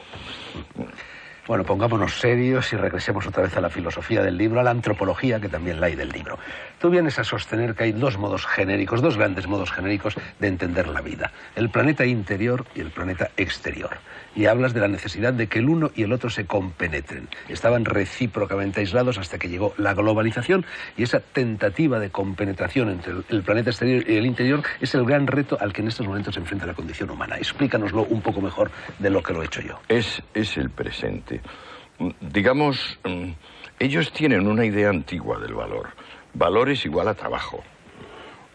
Bueno, pongámonos serios y regresemos otra vez a la filosofía del libro, a la antropología, que también la hay del libro. Tú vienes a sostener que hay dos modos genéricos, dos grandes modos genéricos de entender la vida: el planeta interior y el planeta exterior. Y hablas de la necesidad de que el uno y el otro se compenetren. Estaban recíprocamente aislados hasta que llegó la globalización, y esa tentativa de compenetración entre el planeta exterior y el interior es el gran reto al que en estos momentos se enfrenta la condición humana. Explícanoslo un poco mejor de lo que lo he hecho yo. Es el presente. Digamos, ellos tienen una idea antigua del valor. Valor es igual a trabajo.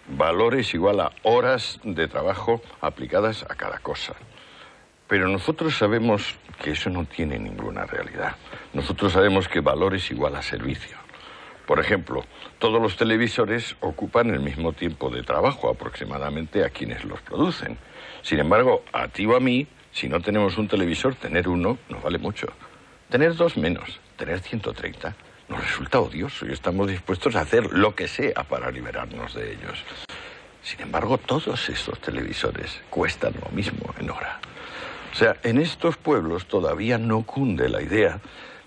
Valor es igual a horas de trabajo aplicadas a cada cosa. Pero nosotros sabemos que eso no tiene ninguna realidad. Nosotros sabemos que valor es igual a servicio. Por ejemplo, todos los televisores ocupan el mismo tiempo de trabajo aproximadamente a quienes los producen. Sin embargo, a ti o a mí, si no tenemos un televisor, tener uno nos vale mucho. Tener dos menos, tener 130, nos resulta odioso y estamos dispuestos a hacer lo que sea para liberarnos de ellos. Sin embargo, todos estos televisores cuestan lo mismo en hora. O sea, en estos pueblos todavía no cunde la idea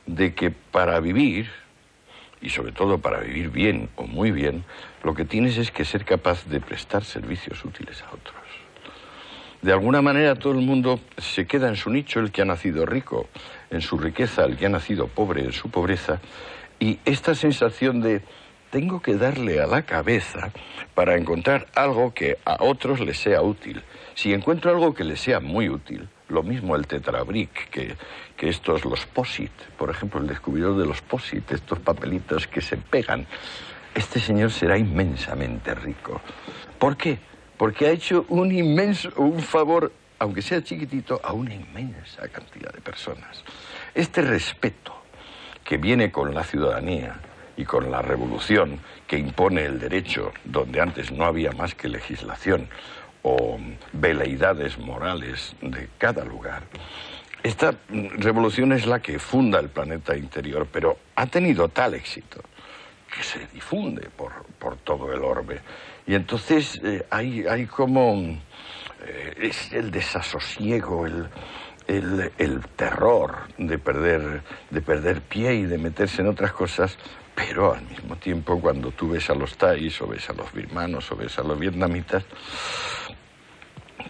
de que para vivir, y sobre todo para vivir bien o muy bien, lo que tienes es que ser capaz de prestar servicios útiles a otros. De alguna manera todo el mundo se queda en su nicho, el que ha nacido rico en su riqueza, el que ha nacido pobre en su pobreza, y esta sensación de tengo que darle a la cabeza para encontrar algo que a otros les sea útil. Si encuentro algo que les sea muy útil, lo mismo el tetrabric que estos, los POSIT, por ejemplo, el descubridor de los POSIT, estos papelitos que se pegan, este señor será inmensamente rico. ¿Por qué? Porque ha hecho un favor, aunque sea chiquitito, a una inmensa cantidad de personas. Este respeto que viene con la ciudadanía y con la revolución que impone el derecho, donde antes no había más que legislación o veleidades morales de cada lugar. Esta revolución es la que funda el planeta interior, pero ha tenido tal éxito que se difunde por todo el orbe. Y entonces hay como es el desasosiego, el terror de perder pie y de meterse en otras cosas, pero al mismo tiempo cuando tú ves a los thais o ves a los birmanos o ves a los vietnamitas,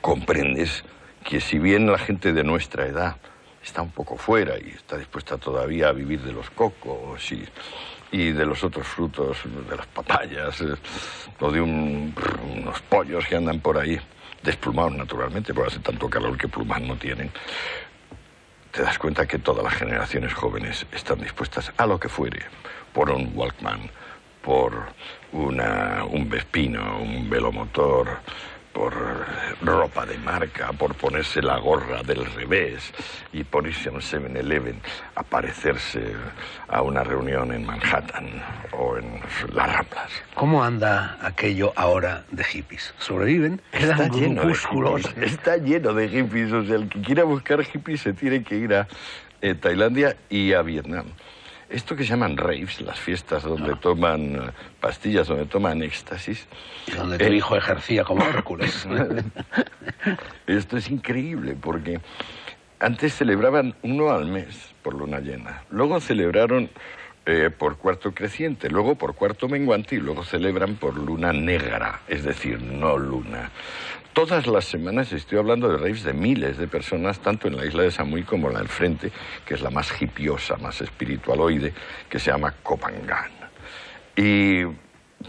comprendes que si bien la gente de nuestra edad está un poco fuera y está dispuesta todavía a vivir de los cocos y de los otros frutos, de las papayas, o de unos pollos que andan por ahí, desplumados naturalmente, porque hace tanto calor que plumas no tienen, te das cuenta que todas las generaciones jóvenes están dispuestas a lo que fuere, por un Walkman, por un Vespino, un velomotor, por ropa de marca, por ponerse la gorra del revés y por irse a un 7-Eleven, a parecerse a una reunión en Manhattan o en las Ramblas. ¿Cómo anda aquello ahora de hippies? ¿Sobreviven? Está lleno de hippies. Está lleno de hippies. O sea, el que quiera buscar hippies se tiene que ir a Tailandia y a Vietnam. esto que se llaman raves, las fiestas donde toman pastillas, donde toman éxtasis. Y donde tu hijo ejercía como Hércules. Esto es increíble porque antes celebraban uno al mes por luna llena, luego celebraron por cuarto creciente, luego por cuarto menguante y luego celebran por luna negra, es decir, no luna. Todas las semanas estoy hablando de raves de miles de personas, tanto en la isla de Samui como en la del frente, que es la más hipiosa, más espiritualoide, que se llama Koh Phangan. Y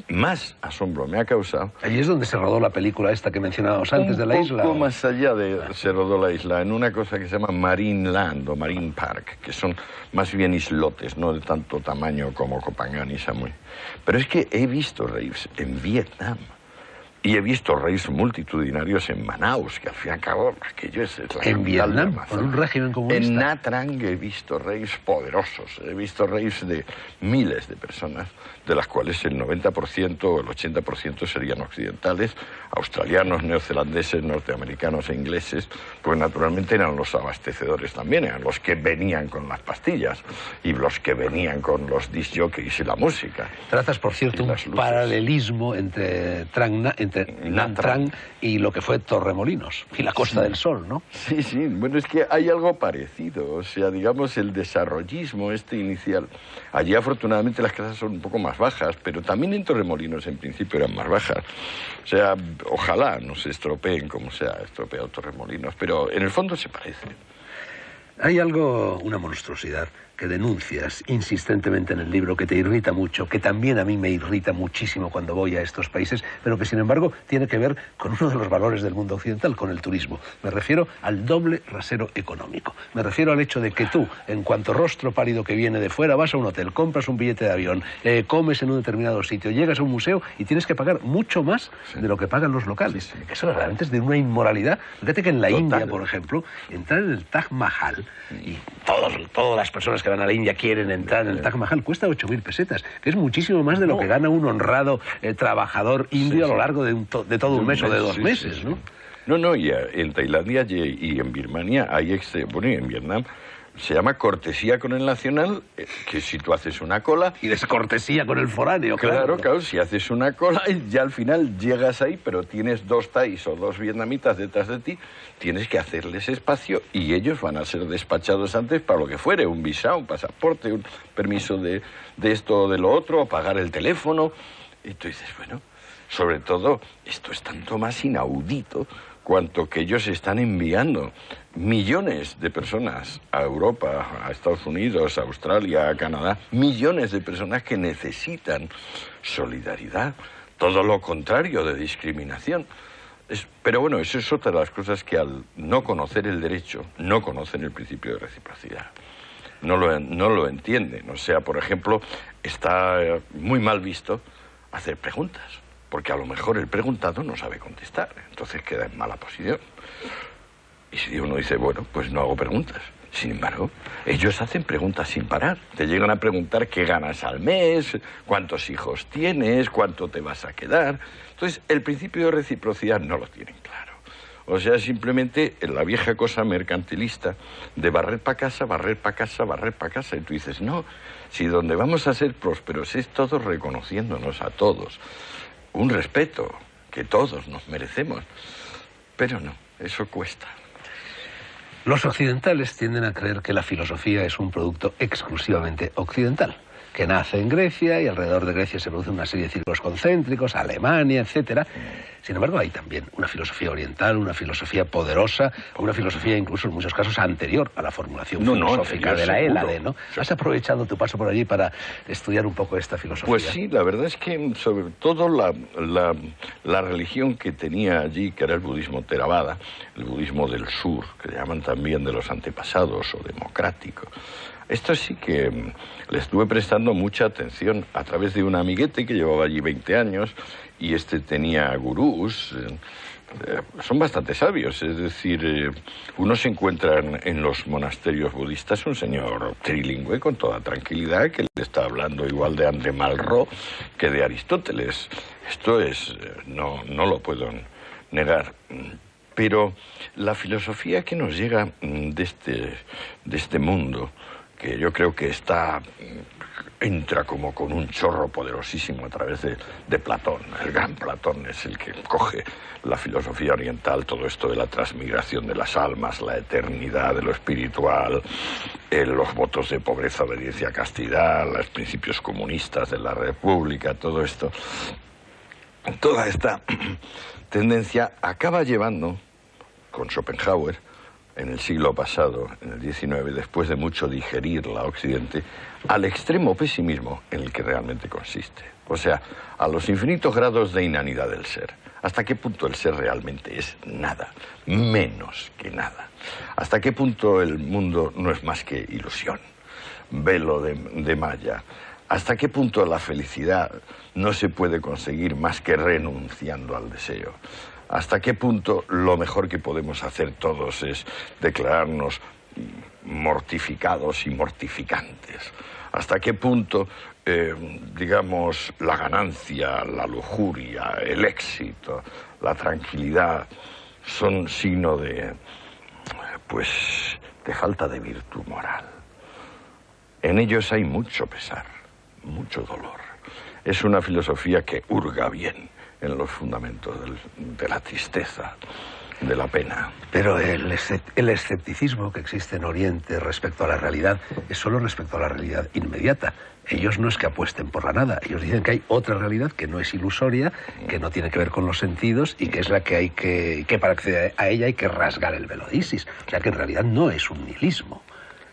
más asombro me ha causado... Allí es donde se rodó la película esta que mencionábamos antes de la isla. Un poco más allá se rodó la isla, en una cosa que se llama Marine Land o Marine Park, que son más bien islotes, no de tanto tamaño como Koh Phangan y Samui. Pero es que he visto raves en Vietnam. Y he visto raves multitudinarios en Manaus, que al fin y al cabo aquello es la en Vietnam, por un régimen comunista. En Nha Trang he visto raves poderosos, he visto raves de miles de personas, de las cuales el 90% o el 80% serían occidentales, australianos, neozelandeses, norteamericanos e ingleses, pues naturalmente eran los abastecedores también, eran los que venían con las pastillas y los que venían con los disc jockeys y la música. Trazas, por cierto, un paralelismo entre Nha Trang y lo que fue Torremolinos y la Costa del Sol, ¿no? Sí, sí, bueno, es que hay algo parecido, o sea, digamos, el desarrollismo inicial. Allí afortunadamente las casas son un poco más bajas, pero también en Torremolinos en principio eran más bajas. O sea, ojalá no se estropeen como se ha estropeado Torremolinos, pero en el fondo se parece. Hay algo, una monstruosidad, que denuncias insistentemente en el libro, que te irrita mucho, que también a mí me irrita muchísimo cuando voy a estos países, pero que sin embargo tiene que ver con uno de los valores del mundo occidental, con el turismo. Me refiero al doble rasero económico. Me refiero al hecho de que tú, en cuanto rostro pálido que viene de fuera, vas a un hotel, compras un billete de avión, comes en un determinado sitio, llegas a un museo y tienes que pagar mucho más de lo que pagan los locales. Sí. Eso realmente es de una inmoralidad. Fíjate que en la India, por ejemplo, entrar en el Taj Mahal, y todas las personas que van a la India quieren entrar en el Taj Mahal, cuesta 8.000 pesetas, que es muchísimo más de lo que gana un honrado trabajador indio a lo largo de todo un mes o de 2 meses, ¿no? No, y en Tailandia y en Birmania hay, bueno, y en Vietnam, se llama cortesía con el nacional, que si tú haces una cola... Y descortesía con el foráneo, claro, si haces una cola, ya al final llegas ahí, pero tienes 2 thais o 2 vietnamitas detrás de ti, tienes que hacerles espacio y ellos van a ser despachados antes para lo que fuere, un visado, un pasaporte, un permiso de esto o de lo otro, pagar el teléfono. Y tú dices, bueno, sobre todo, esto es tanto más inaudito cuanto que ellos están enviando millones de personas a Europa, a Estados Unidos, a Australia, a Canadá, millones de personas que necesitan solidaridad, todo lo contrario de discriminación. Pero bueno, eso es otra de las cosas que al no conocer el derecho, no conocen el principio de reciprocidad. No lo entienden. O sea, por ejemplo, está muy mal visto hacer preguntas, porque a lo mejor el preguntado no sabe contestar, entonces queda en mala posición. Y si uno dice, bueno, pues no hago preguntas. Sin embargo, ellos hacen preguntas sin parar. Te llegan a preguntar qué ganas al mes, cuántos hijos tienes, cuánto te vas a quedar. Entonces, el principio de reciprocidad no lo tienen claro. O sea, simplemente la vieja cosa mercantilista de barrer para casa, barrer para casa, barrer para casa. Y tú dices, no, si donde vamos a ser prósperos es todos reconociéndonos a todos. Un respeto que todos nos merecemos. Pero no, eso cuesta. Los occidentales tienden a creer que la filosofía es un producto exclusivamente occidental, que nace en Grecia y alrededor de Grecia se produce una serie de círculos concéntricos, Alemania, etc. Sin embargo, hay también una filosofía oriental, una filosofía poderosa, una filosofía incluso en muchos casos anterior a la formulación filosófica de la Hélade, ¿no? ¿Has aprovechado tu paso por allí para estudiar un poco esta filosofía? Pues sí, la verdad es que sobre todo la religión que tenía allí, que era el budismo Theravada, el budismo del sur, que le llaman también de los antepasados o democrático. Esto sí que le estuve prestando mucha atención a través de un amiguete que llevaba allí 20 años y tenía gurús. Son bastante sabios, es decir, uno se encuentra en los monasterios budistas un señor trilingüe con toda tranquilidad que le está hablando igual de André Malraux que de Aristóteles. Esto es, no lo puedo negar. Pero la filosofía que nos llega de este mundo que yo creo que entra como con un chorro poderosísimo a través de Platón. El gran Platón es el que coge la filosofía oriental, todo esto de la transmigración de las almas, la eternidad de lo espiritual, los votos de pobreza, obediencia, castidad, los principios comunistas de la República, todo esto. Toda esta tendencia acaba llevando, con Schopenhauer, en el siglo pasado, en el XIX, después de mucho digerirla a Occidente, al extremo pesimismo en el que realmente consiste. O sea, a los infinitos grados de inanidad del ser. ¿Hasta qué punto el ser realmente es nada? Menos que nada. ¿Hasta qué punto el mundo no es más que ilusión? Velo de malla. ¿Hasta qué punto la felicidad no se puede conseguir más que renunciando al deseo? ¿Hasta qué punto lo mejor que podemos hacer todos es declararnos mortificados y mortificantes? ¿Hasta qué punto, digamos, la ganancia, la lujuria, el éxito, la tranquilidad son signo de falta de virtud moral? En ellos hay mucho pesar, mucho dolor. Es una filosofía que hurga bien en los fundamentos de la tristeza, de la pena. Pero el escepticismo que existe en Oriente respecto a la realidad es solo respecto a la realidad inmediata. Ellos no es que apuesten por la nada, ellos dicen que hay otra realidad que no es ilusoria, que no tiene que ver con los sentidos y que es la que hay que para acceder a ella hay que rasgar el velo de Isis. O sea que en realidad no es un nihilismo.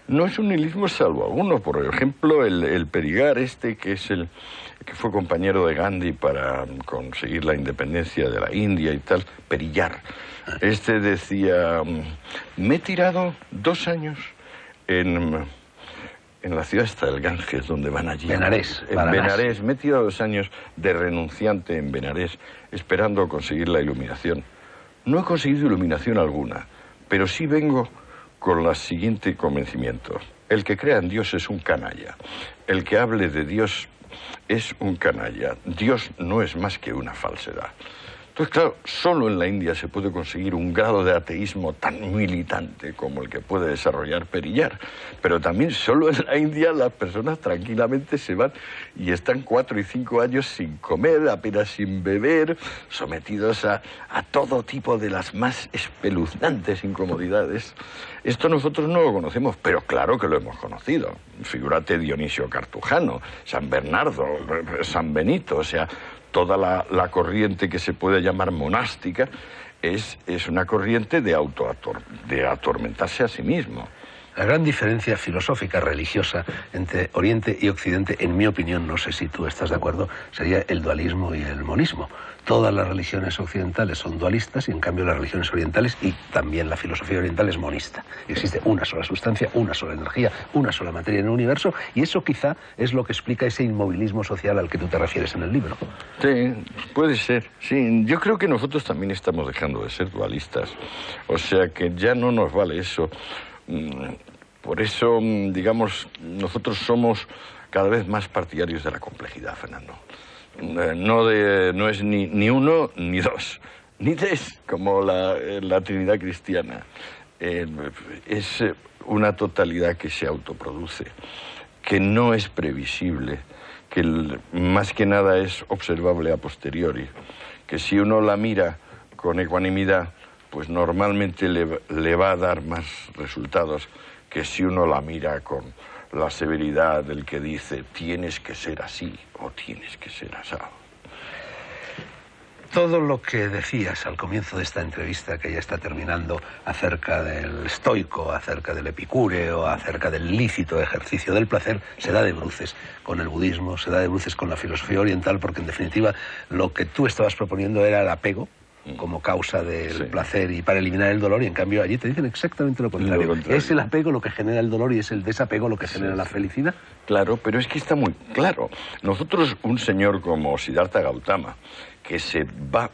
No es un nihilismo salvo alguno. Por ejemplo, el Perigar que fue compañero de Gandhi para conseguir la independencia de la India y tal, Periyar. Decía, me he tirado 2 años en la ciudad esta del Ganges, donde van allí. Benarés. En Benarés. Me he tirado 2 años de renunciante en Benarés, esperando conseguir la iluminación. No he conseguido iluminación alguna, pero sí vengo con el siguiente convencimiento. El que crea en Dios es un canalla. El que hable de Dios es un canalla. Dios no es más que una falsedad. Entonces, claro, solo en la India se puede conseguir un grado de ateísmo tan militante como el que puede desarrollar Periyar. Pero también solo en la India las personas tranquilamente se van y están 4 y 5 años sin comer, apenas sin beber, sometidos a todo tipo de las más espeluznantes incomodidades. Esto nosotros no lo conocemos, pero claro que lo hemos conocido. Figúrate Dionisio Cartujano, San Bernardo, San Benito, o sea, toda la corriente que se puede llamar monástica es una corriente de atormentarse a sí mismo. La gran diferencia filosófica, religiosa, entre Oriente y Occidente, en mi opinión, no sé si tú estás de acuerdo, sería el dualismo y el monismo. Todas las religiones occidentales son dualistas y, en cambio, las religiones orientales y también la filosofía oriental es monista. Existe una sola sustancia, una sola energía, una sola materia en el universo, y eso quizá es lo que explica ese inmovilismo social al que tú te refieres en el libro. Sí, puede ser. Sí, yo creo que nosotros también estamos dejando de ser dualistas. O sea que ya no nos vale eso. Por eso, digamos, nosotros somos cada vez más partidarios de la complejidad, Fernando. No es ni uno ni dos, ni tres, como la Trinidad cristiana. Es una totalidad que se autoproduce, que no es previsible, que más que nada es observable a posteriori, que si uno la mira con ecuanimidad, pues normalmente le va a dar más resultados que si uno la mira con la severidad del que dice tienes que ser así o tienes que ser asado. Todo lo que decías al comienzo de esta entrevista, que ya está terminando, acerca del estoico, acerca del epicúreo, acerca del lícito ejercicio del placer, se da de bruces con el budismo, se da de bruces con la filosofía oriental, porque en definitiva lo que tú estabas proponiendo era el apego como causa del placer y para eliminar el dolor, y en cambio allí te dicen exactamente lo contrario. Es el apego lo que genera el dolor y es el desapego lo que genera la felicidad. Claro, pero es que está muy claro. Nosotros, un señor como Siddhartha Gautama, que se va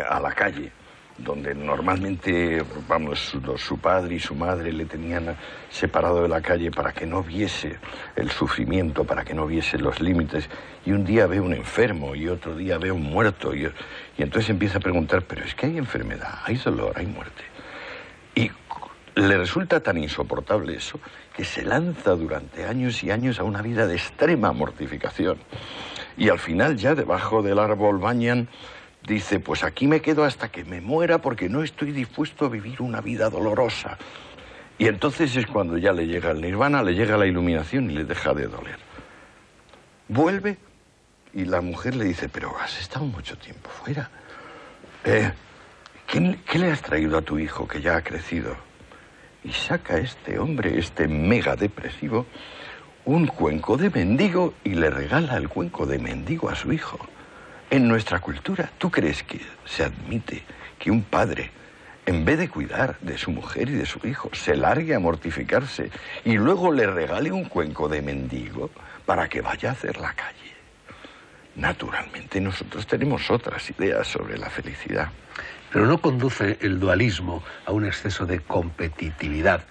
a la calle, donde normalmente, vamos, su padre y su madre le tenían separado de la calle para que no viese el sufrimiento, para que no viese los límites, y un día ve un enfermo y otro día ve un muerto, y entonces empieza a preguntar, pero es que hay enfermedad, hay dolor, hay muerte. Y le resulta tan insoportable eso que se lanza durante años y años a una vida de extrema mortificación. Y al final, ya debajo del árbol Banyan, dice, pues aquí me quedo hasta que me muera porque no estoy dispuesto a vivir una vida dolorosa. Y entonces es cuando ya le llega el nirvana, le llega la iluminación y le deja de doler. Vuelve y la mujer le dice, pero has estado mucho tiempo fuera. ¿Qué le has traído a tu hijo que ya ha crecido? Y saca este hombre, este mega depresivo, un cuenco de mendigo y le regala el cuenco de mendigo a su hijo. En nuestra cultura, ¿tú crees que se admite que un padre, en vez de cuidar de su mujer y de su hijo, se largue a mortificarse y luego le regale un cuenco de mendigo para que vaya a hacer la calle? Naturalmente nosotros tenemos otras ideas sobre la felicidad. Pero no conduce el dualismo a un exceso de competitividad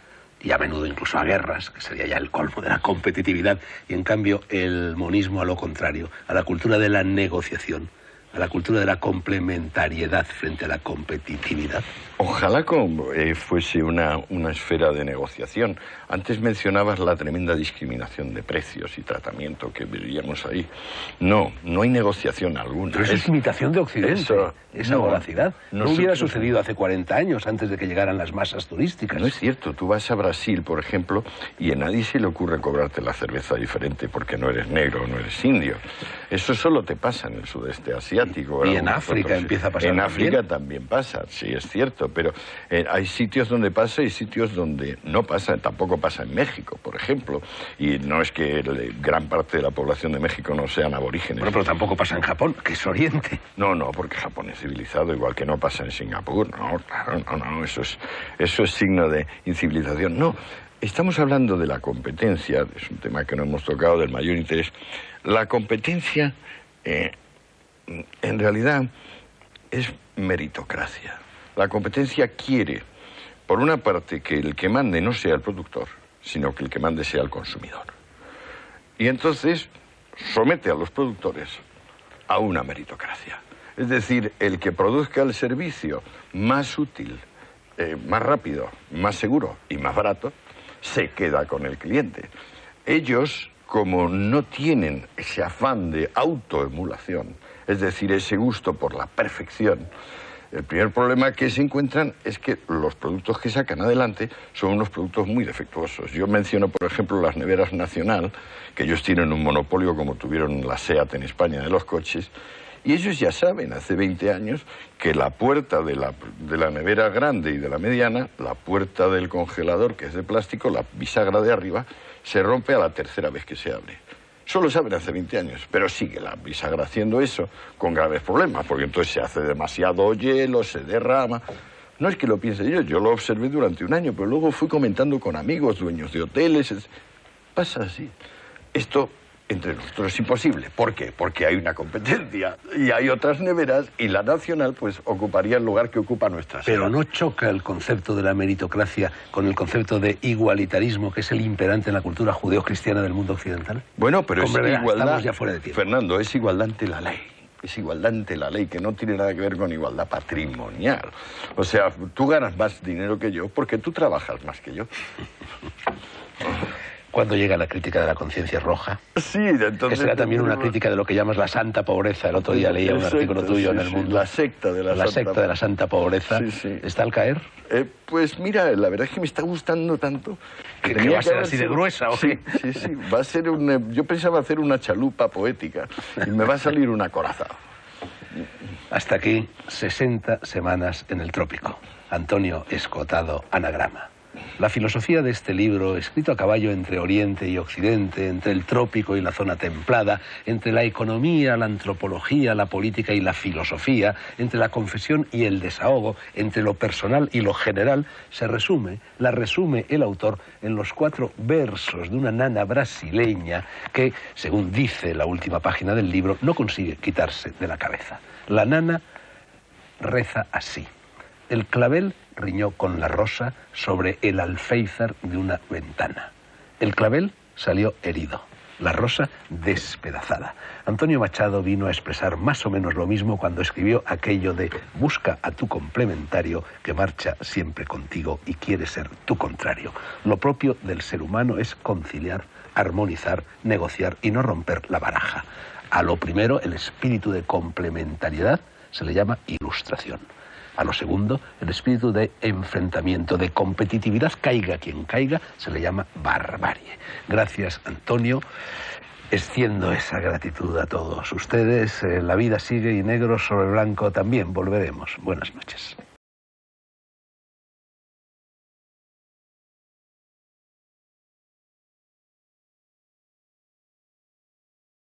y a menudo incluso a guerras, que sería ya el colmo de la competitividad, y en cambio el monismo a lo contrario, a la cultura de la negociación, a la cultura de la complementariedad frente a la competitividad. Ojalá fuese una esfera de negociación. Antes mencionabas la tremenda discriminación de precios y tratamiento que veríamos ahí. No hay negociación alguna. Pero eso es imitación de Occidente, esa voracidad. No hubiera sucedido hace 40 años, antes de que llegaran las masas turísticas. No es cierto. Tú vas a Brasil, por ejemplo, y a nadie se le ocurre cobrarte la cerveza diferente porque no eres negro o no eres indio. Eso solo te pasa en el sudeste asiático. Y en África empieza a pasar. En África también pasa, sí, es cierto. Pero hay sitios donde pasa y sitios donde no pasa. Tampoco pasa en México, por ejemplo. Y no es que gran parte de la población de México no sean aborígenes. Bueno, pero tampoco pasa en Japón, que es Oriente. No, porque Japón es civilizado, igual que no pasa en Singapur. No, claro, no, eso es signo de incivilización. No, estamos hablando de la competencia, es un tema que no hemos tocado, del mayor interés. La competencia, en realidad, es meritocracia. La competencia quiere, por una parte, que el que mande no sea el productor, sino que el que mande sea el consumidor. Y entonces somete a los productores a una meritocracia. Es decir, el que produzca el servicio más útil, más rápido, más seguro y más barato, se queda con el cliente. Ellos, como no tienen ese afán de autoemulación, es decir, ese gusto por la perfección, el primer problema que se encuentran es que los productos que sacan adelante son unos productos muy defectuosos. Yo menciono, por ejemplo, las neveras Nacional, que ellos tienen un monopolio como tuvieron la SEAT en España de los coches, y ellos ya saben, hace 20 años, que la puerta de la nevera grande y de la mediana, la puerta del congelador, que es de plástico, la bisagra de arriba, se rompe a la tercera vez que se abre. Solo saben hace 20 años, pero sigue la bisagra haciendo eso con graves problemas, porque entonces se hace demasiado hielo, se derrama. No es que lo piense yo lo observé durante un año, pero luego fui comentando con amigos, dueños de hoteles. Pasa así. Esto entre nosotros es imposible. ¿Por qué? Porque hay una competencia y hay otras neveras y la Nacional pues ocuparía el lugar que ocupa nuestra SEAT. Pero ¿no choca el concepto de la meritocracia con el concepto de igualitarismo, que es el imperante en la cultura judeocristiana del mundo occidental? Bueno, pero es igualdad, estamos ya fuera de tiempo. Fernando, es igualdad ante la ley. Es igualdad ante la ley, que no tiene nada que ver con igualdad patrimonial. O sea, tú ganas más dinero que yo porque tú trabajas más que yo. ¿Cuándo llega la crítica de la conciencia roja? Sí, entonces... Que será también una crítica de lo que llamas la santa pobreza. El otro día leía un artículo tuyo en El Mundo. La secta de la santa pobreza. Sí. ¿Está al caer? Pues mira, la verdad es que me está gustando tanto. ¿Que va a ser así de gruesa o qué? Sí. Va a ser yo pensaba hacer una chalupa poética y me va a salir una coraza. Hasta aquí, 60 semanas en el trópico. Antonio Escotado, Anagrama. La filosofía de este libro, escrito a caballo entre Oriente y Occidente, entre el trópico y la zona templada, entre la economía, la antropología, la política y la filosofía, entre la confesión y el desahogo, entre lo personal y lo general, la resume el autor en los 4 versos de una nana brasileña que, según dice la última página del libro, no consigue quitarse de la cabeza. La nana reza así. El clavel riñó con la rosa sobre el alféizar de una ventana. El clavel salió herido. La rosa despedazada. Antonio Machado vino a expresar más o menos lo mismo cuando escribió aquello de busca a tu complementario que marcha siempre contigo y quiere ser tu contrario. Lo propio del ser humano es conciliar, armonizar, negociar y no romper la baraja. A lo primero, el espíritu de complementariedad, se le llama ilustración. A lo segundo, el espíritu de enfrentamiento, de competitividad, caiga quien caiga, se le llama barbarie. Gracias, Antonio. Extiendo esa gratitud a todos ustedes. La vida sigue y negro sobre blanco también. Volveremos. Buenas noches.